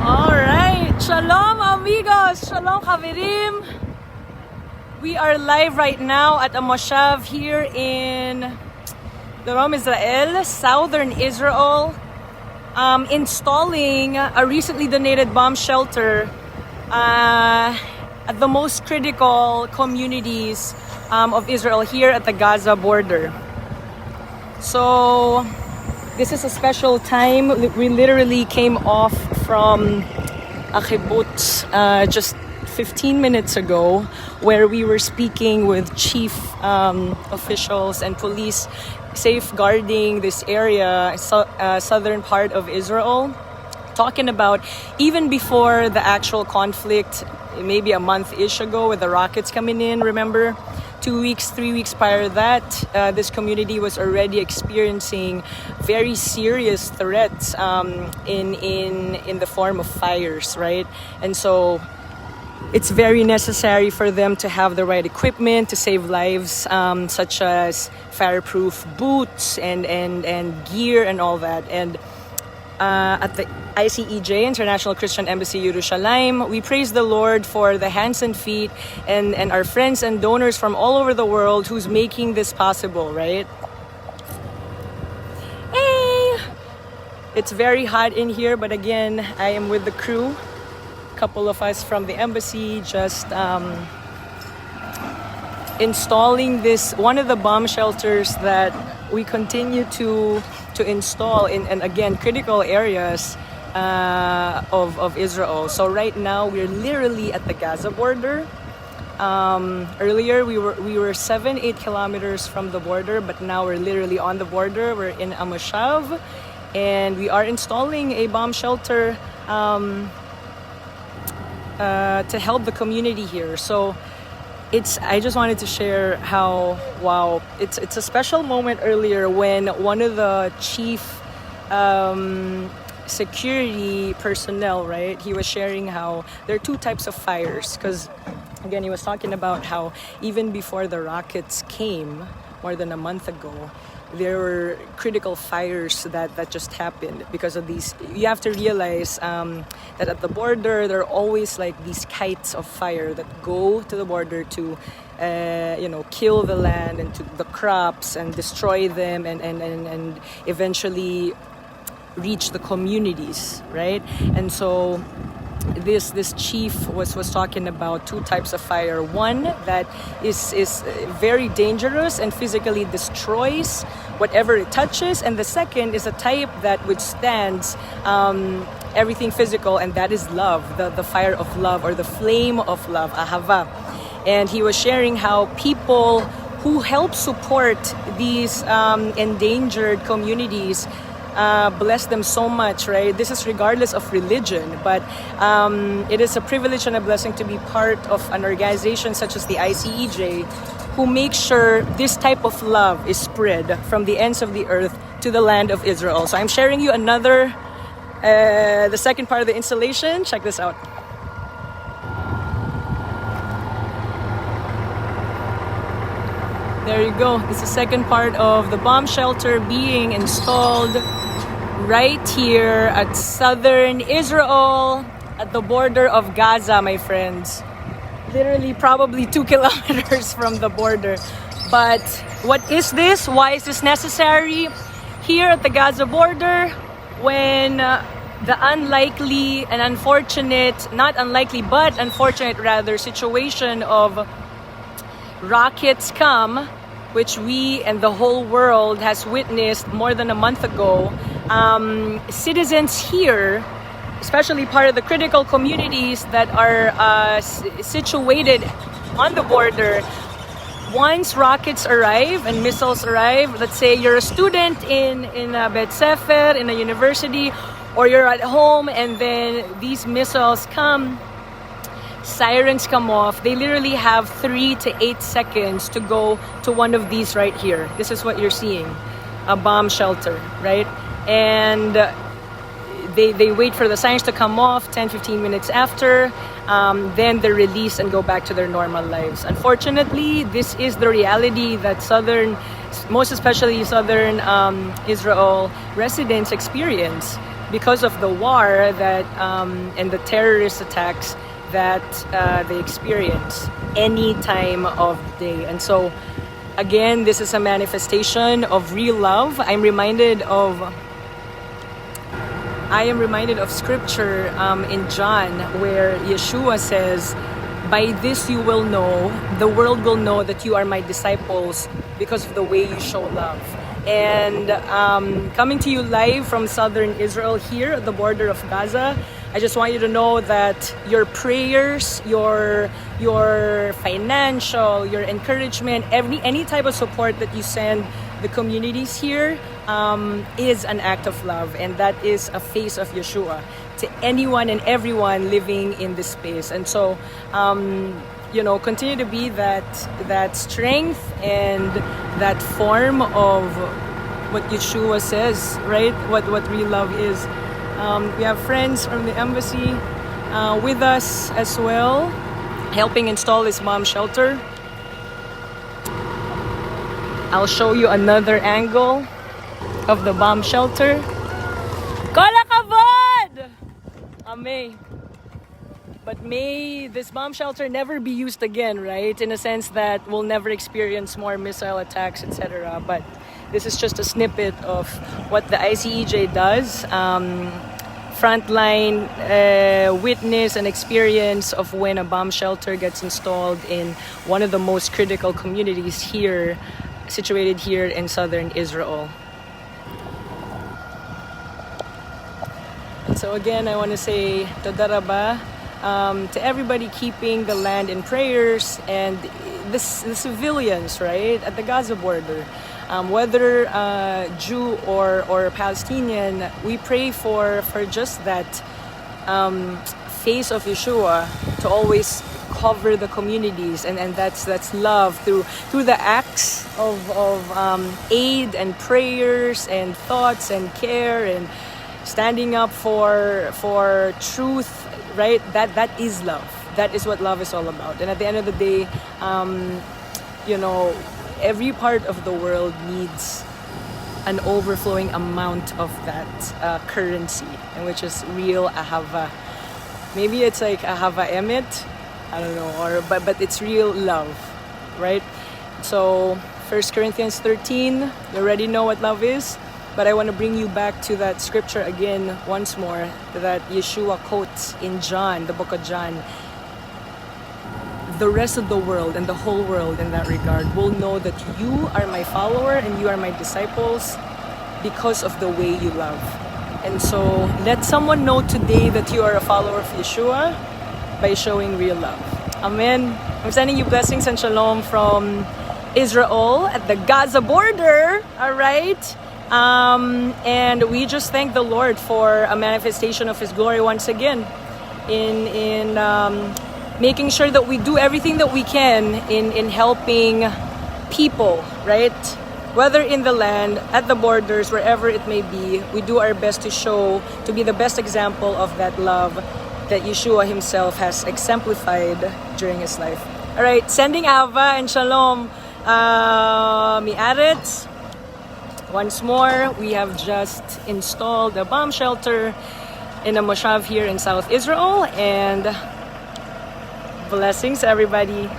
Alright, shalom amigos, shalom chaverim. We are live right now at a moshav here in Darom Israel, southern Israel, installing a recently donated bomb shelter at the most critical communities of Israel here at the Gaza border. So this is a special time. We literally came off from a kibbutz just 15 minutes ago, where we were speaking with chief officials and police safeguarding this area, southern part of Israel, talking about even before the actual conflict, maybe a month-ish ago with the rockets coming in, remember? 2 weeks, 3 weeks prior to that, this community was already experiencing very serious threats in the form of fires, right? And so it's very necessary for them to have the right equipment to save lives, such as fireproof boots and gear and all that. And at the ICEJ, International Christian Embassy Yerushalayim, we praise the Lord for the hands and feet and our friends and donors from all over the world who's making this possible, right? Hey! It's very hot in here, but again, I am with the crew. A couple of us from the embassy just installing this, one of the bomb shelters that we continue to install in again, critical areas of Israel. So right now we're literally at the Gaza border. Earlier we were 7-8 kilometers from the border, but now we're literally on the border. We're in a moshav, and we are installing a bomb shelter to help the community here. So I just wanted to share how, wow, it's a special moment earlier when one of the chief security personnel, right, he was sharing how there are two types of fires, because again, he was talking about how even before the rockets came more than a month ago, there were critical fires that just happened because of these. You have to realize that at the border, there are always like these kites of fire that go to the border to kill the land and to the crops and destroy them and eventually reach the communities, right? And so this chief was talking about two types of fire. One that is very dangerous and physically destroys whatever it touches, and the second is a type that withstands everything physical, and that is love, the fire of love, or the flame of love, ahava. And he was sharing how people who help support these endangered communities bless them so much, right? This is regardless of religion, but it is a privilege and a blessing to be part of an organization such as the ICEJ, who makes sure this type of love is spread from the ends of the earth to the land of Israel. So I'm sharing you the second part of the installation. Check this out. There you go. It's the second part of the bomb shelter being installed right here at southern Israel, at the border of Gaza, my friends. Literally probably 2 kilometers from the border. But what is this? Why is this necessary here at the Gaza border when the unlikely and unfortunate, not unlikely, but unfortunate rather, situation of rockets come, which we and the whole world has witnessed more than a month ago. Citizens here, especially part of the critical communities that are situated on the border, once rockets arrive and missiles arrive, let's say you're a student in a Bet Sefer, in a university, or you're at home and then these missiles come, sirens come off, they literally have 3 to 8 seconds to go to one of these right here. This is what you're seeing, a bomb shelter, right? And they wait for the sirens to come off 10-15 minutes after, then they're released and go back to their normal lives. Unfortunately, this is the reality that most especially southern Israel residents experience. because of the war that and the terrorist attacks that they experience any time of the day. And so again, this is a manifestation of real love. I am reminded of scripture in John where Yeshua says, "By this you will know, the world will know that you are my disciples because of the way you show love." And coming to you live from southern Israel here at the border of Gaza, I just want you to know that your prayers, your financial, your encouragement, any type of support that you send the communities here is an act of love, and that is a face of Yeshua to anyone and everyone living in this space. And so continue to be that strength and that form of what Yeshua says, right? What real love is. We have friends from the embassy with us as well, helping install this bomb shelter. I'll show you another angle of the bomb shelter. Kola kavod! Amay. But may this bomb shelter never be used again, right? In a sense that we'll never experience more missile attacks, etc. But this is just a snippet of what the ICEJ does. Frontline witness and experience of when a bomb shelter gets installed in one of the most critical communities here, situated here in southern Israel. And so again, I want to say Toda Rabba to everybody keeping the land in prayers, and the civilians, right, at the Gaza border. Whether Jew or Palestinian, we pray for just that face of Yeshua to always cover the communities, and that's love through the acts of aid and prayers and thoughts and care and standing up for truth, right? That is love. That is what love is all about. And at the end of the day, every part of the world needs an overflowing amount of that currency, and which is real ahava. Maybe it's like ahava emet, I don't know, but it's real love, right? So 1 Corinthians 13, you already know what love is, but I want to bring you back to that scripture again once more that Yeshua quotes in John, the book of John. The rest of the world and the whole world in that regard will know that you are my follower and you are my disciples because of the way you love. And so let someone know today that you are a follower of Yeshua by showing real love. Amen. I'm sending you blessings and shalom from Israel at the Gaza border. All right. And we just thank the Lord for a manifestation of His glory once again in making sure that we do everything that we can in helping people, right? Whether in the land, at the borders, wherever it may be, we do our best to be the best example of that love that Yeshua Himself has exemplified during His life. All right, sending Ava and Shalom, Mi'aretz. Once more, we have just installed a bomb shelter in a moshav here in South Israel, and blessings everybody.